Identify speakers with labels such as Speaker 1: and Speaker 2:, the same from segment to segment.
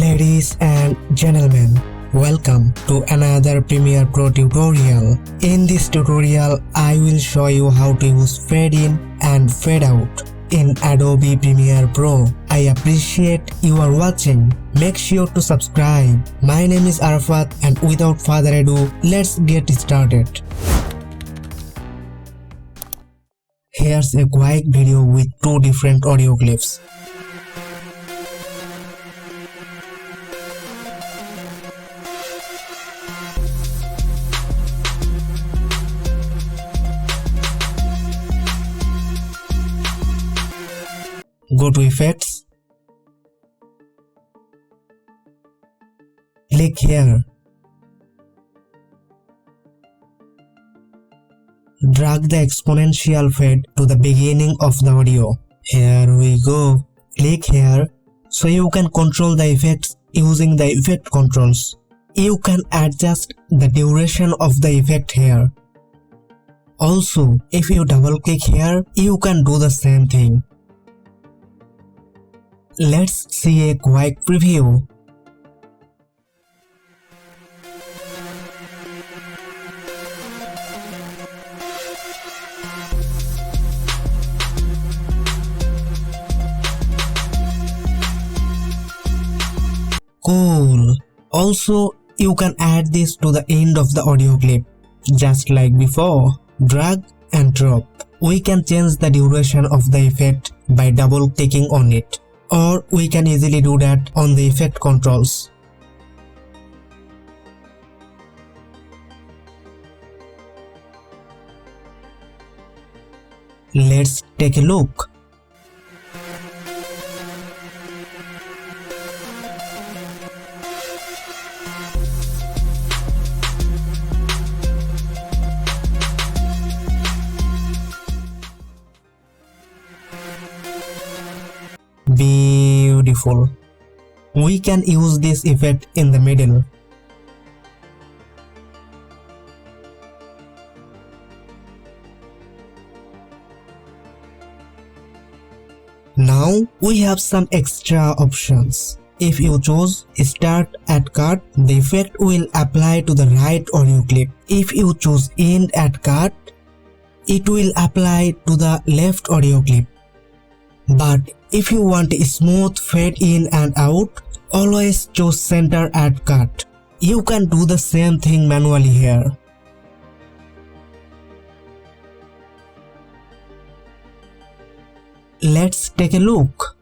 Speaker 1: Ladies and gentlemen, welcome to another Premiere Pro tutorial. In this tutorial, I will show you how to use fade in and fade out in Adobe Premiere Pro. I appreciate you are watching. Make sure to subscribe. My name is Arafat and without further ado, let's get started. Here's a quick video with two different audio clips. Go to Effects, click here, drag the exponential fade to the beginning of the audio. Here we go, click here so you can control the effects using the effect controls. You can adjust the duration of the effect here. Also, if you double click here, you can do the same thing. Let's see a quick preview. Cool. Also, you can add this to the end of the audio clip. Just like before, drag and drop. We can change the duration of the effect by double clicking on it. Or we can easily do that on the effect controls. Let's take a look. Beautiful. We can use this effect in the middle. Now we have some extra options. If you choose Start at Cut, the effect will apply to the right audio clip. If you choose End at Cut, it will apply to the left audio clip. But if you want a smooth fade in and out, always choose Center at Cut. You can do the same thing manually here. Let's take a look.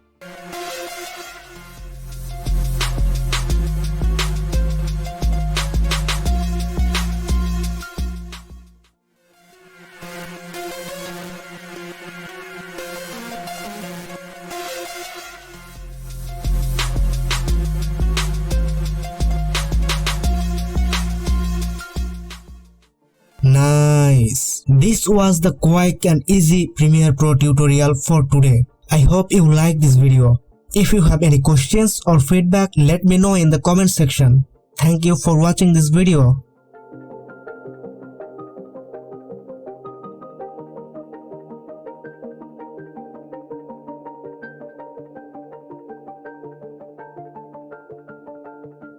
Speaker 1: Nice! This was the quick and easy Premiere Pro tutorial for today. I hope you liked this video. If you have any questions or feedback, let me know in the comment section. Thank you for watching this video.